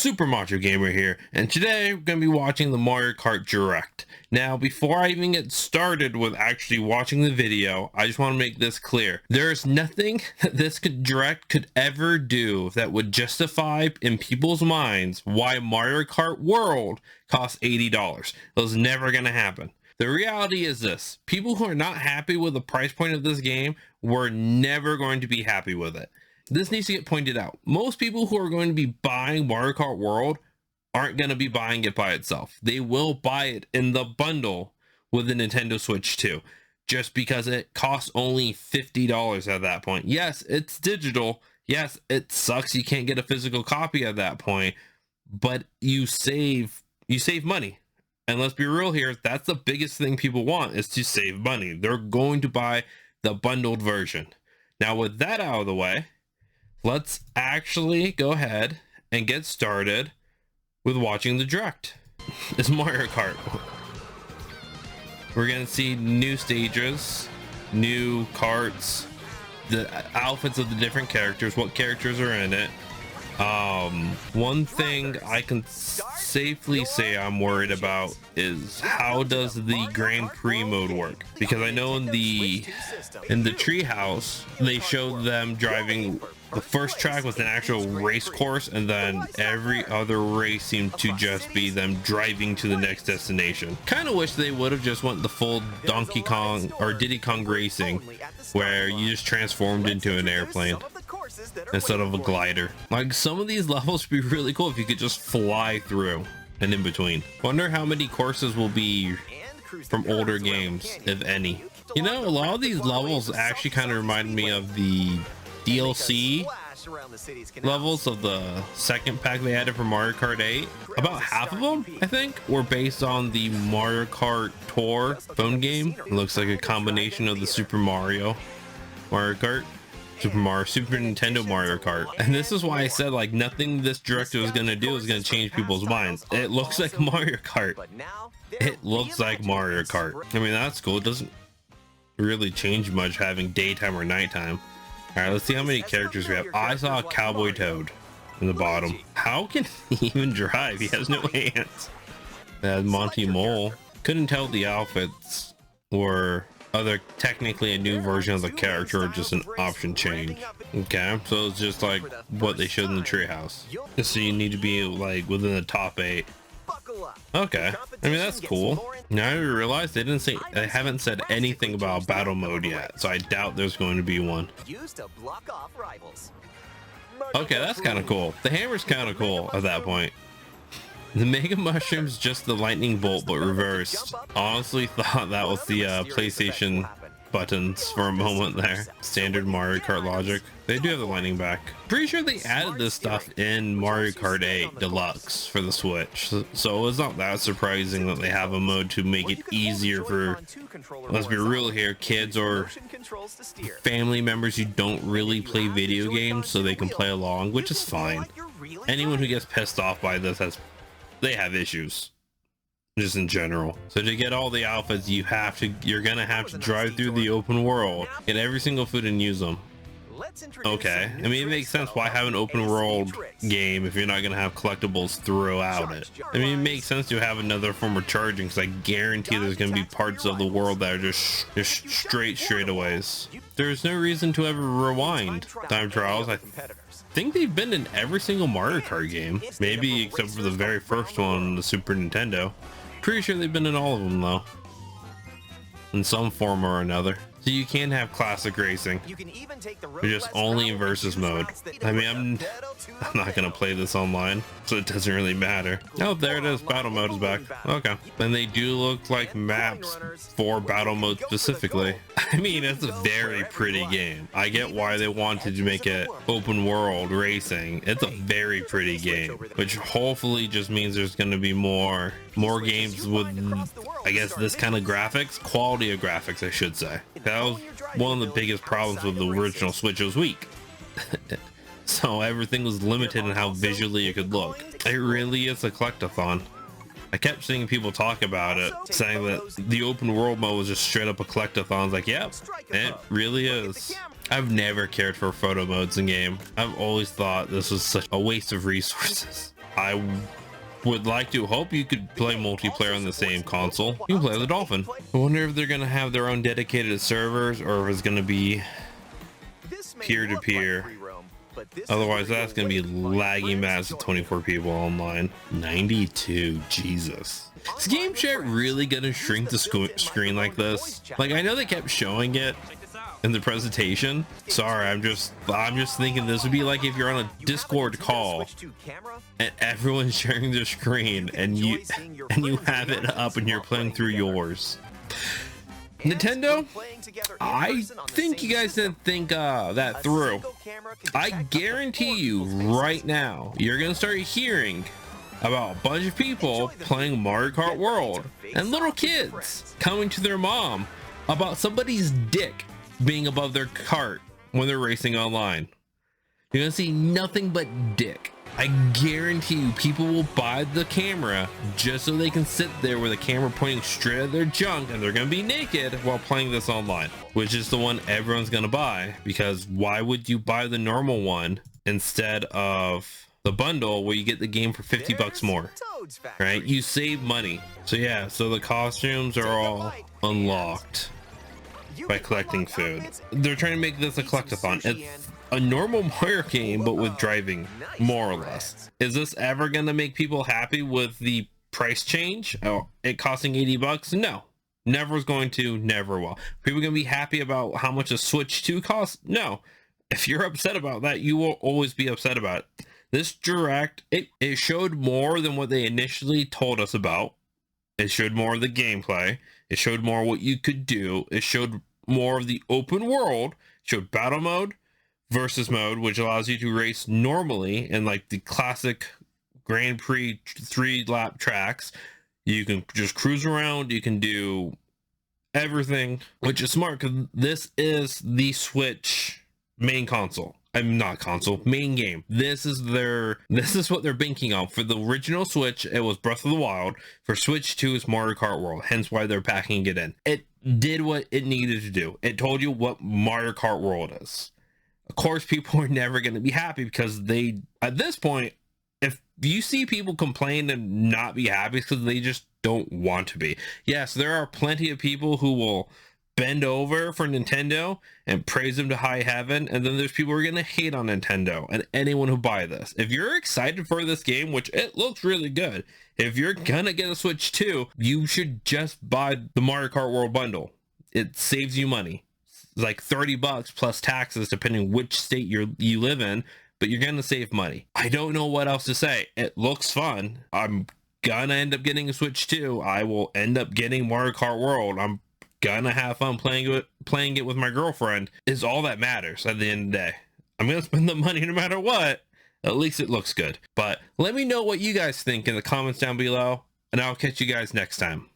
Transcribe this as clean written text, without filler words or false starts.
Super Macho Gamer here, and today we're going to be watching the Mario Kart Direct. Now, before I even get started with actually watching the video, I just want to make this clear. There's nothing that this Direct could ever do that would justify in people's minds why Mario Kart World costs $80. It was never going to happen. The reality is this: people who are not happy with the price point of this game were never going to be happy with it. This needs to get pointed out. Most people who are going to be buying Mario Kart World aren't going to be buying it by itself. They will buy it in the bundle with the Nintendo Switch 2, just because it costs only $50 at that point. Yes, it's digital. Yes, it sucks you can't get a physical copy at that point, but you save money. And let's be real here, that's the biggest thing people want, is to save money. They're going to buy the bundled version. Now, with that out of the way, let's actually go ahead and get started with watching the Direct. It's Mario Kart. We're gonna see new stages, new karts, the outfits of the different characters, what characters are in it. One thing I can safely say I'm worried about is how does the Grand Prix mode work? Because I know in the treehouse they showed them driving. The first track was an actual race course, and then every other race seemed to just be them driving to the next destination. Kind of wish they would have just went the full Donkey Kong or Diddy Kong Racing, where you just transformed into an airplane instead of a glider. Like, some of these levels would be really cool if you could just fly through and in between. Wonder how many courses will be from older games, if any. You know, a lot of these levels actually kind of remind me of the DLC levels of the second pack they added for Mario Kart 8. About half of them, I think, were based on the Mario Kart Tour phone game. It looks like a combination of the Super Kart, Super Nintendo Mario Kart. And this is why I said, like, nothing this director is going to do is going to change people's minds. It looks like Mario Kart. It looks like Mario Kart. I mean, that's cool. It doesn't really change much having daytime or nighttime. All right, let's see how many characters we have. I saw a Cowboy Toad in the bottom. How can he even drive? He has no hands. That Monty Mole. Couldn't tell the outfits were technically a new version of the character or just an option change. Okay, so it's just like what they showed in the treehouse. So you need to be like within the top 8. Okay, I mean, that's cool. Now I realize they haven't said anything about battle mode yet, so I doubt there's going to be one. Okay, that's kind of cool. The hammer's kind of cool at that point. The Mega Mushroom's just the lightning bolt but reversed. Honestly thought that was the PlayStation buttons for a moment there. Standard Mario Kart logic. They do have the lightning back. Pretty sure they added this stuff in Mario Kart 8 Deluxe for the Switch, so it's not that surprising that they have a mode to make it easier for, let's be real here, kids or family members who don't really play video games, so they can play along, which is fine. Anyone who gets pissed off by this they have issues, just in general. So to get all the outfits, you're gonna have to drive through the open world, get every single food and use them. Okay, I mean, it makes sense why have an open world game if you're not gonna have collectibles throughout it. I mean, it makes sense to have another form of charging, because I guarantee there's gonna be parts of the world that are just straightaways. There's no reason to ever rewind time trials. I think they've been in every single Mario Kart game, maybe except for the very first one on the Super Nintendo. Pretty sure they've been in all of them though, in some form or another. So you can have classic racing, or just only versus mode. I mean, I'm not gonna play this online, so it doesn't really matter. Oh, there it is. Battle mode is back. Okay, and they do look like maps for battle mode specifically. I mean, it's a very pretty game. I get why they wanted to make it open world racing. It's a very pretty game, which hopefully just means there's going to be more games with, I guess, this kind of graphics, quality of graphics, I should say. That was one of the biggest problems with the original Switch. It was weak. So everything was limited in how visually it could look. It really is a collectathon. I kept seeing people talk about it, saying that the open world mode was just straight up a collectathon. I was like, yep, it really is. I've never cared for photo modes in game. I've always thought this was such a waste of resources. I would like to hope you could play multiplayer on the same console. You can play the Dolphin. I wonder if they're gonna have their own dedicated servers or if it's gonna be peer-to-peer. Otherwise, that's gonna be laggy mess with 24 people online. 92, Jesus. Is game chat really gonna shrink the screen like this? Like, I know they kept showing it in the presentation. Sorry, I'm just thinking this would be like if you're on a Discord call and everyone's sharing their screen and you have it up and you're playing through yours. Nintendo, I think you guys didn't think that through. I guarantee you right now, you're gonna start hearing about a bunch of people playing Mario Kart World and little kids coming to their mom about somebody's dick being above their cart when they're racing online. You're gonna see nothing but dick. I guarantee you people will buy the camera just so they can sit there with a camera pointing straight at their junk and they're gonna be naked while playing this online, which is the one everyone's gonna buy, because why would you buy the normal one instead of the bundle where you get the game for 50 bucks more, right? You save money. So yeah, so the costumes are all unlocked by collecting food. They're trying to make this a collectathon. It's a normal Mario game, but with driving, more or less. Is this ever gonna make people happy with the price change? Oh, it costing 80 bucks? No, never is going to, never will. People gonna be happy about how much a Switch 2 costs? No. If you're upset about that, you will always be upset about it. This Direct, it showed more than what they initially told us about. It showed more of the gameplay. It showed more what you could do. It showed more of the open world. It showed battle mode, versus mode, which allows you to race normally in like the classic Grand Prix 3-lap tracks. You can just cruise around. You can do everything, which is smart because this is the Switch main console. I'm not console, main game. This is what they're banking on. For the original Switch, it was Breath of the Wild. For Switch 2, it's Mario Kart World. Hence why they're packing it in. It did what it needed to do. It told you what Mario Kart World is. Of course, people are never going to be happy because they, at this point, if you see people complain and not be happy, it's because they just don't want to be. Yes, there are plenty of people who will bend over for Nintendo and praise them to high heaven, and then there's people who are going to hate on Nintendo and anyone who buy this. If you're excited for this game, which it looks really good, if you're gonna get a Switch 2, you should just buy the Mario Kart World bundle. It saves you money. Like 30 bucks plus taxes depending which state you live in, but you're gonna save money. I don't know what else to say. It looks fun. I'm gonna end up getting a Switch 2. I will end up getting Mario Kart World. I'm gonna have fun playing it with my girlfriend. Is all that matters at the end of the day. I'm gonna spend the money no matter what. At least it looks good. But let me know what you guys think in the comments down below, and I'll catch you guys next time.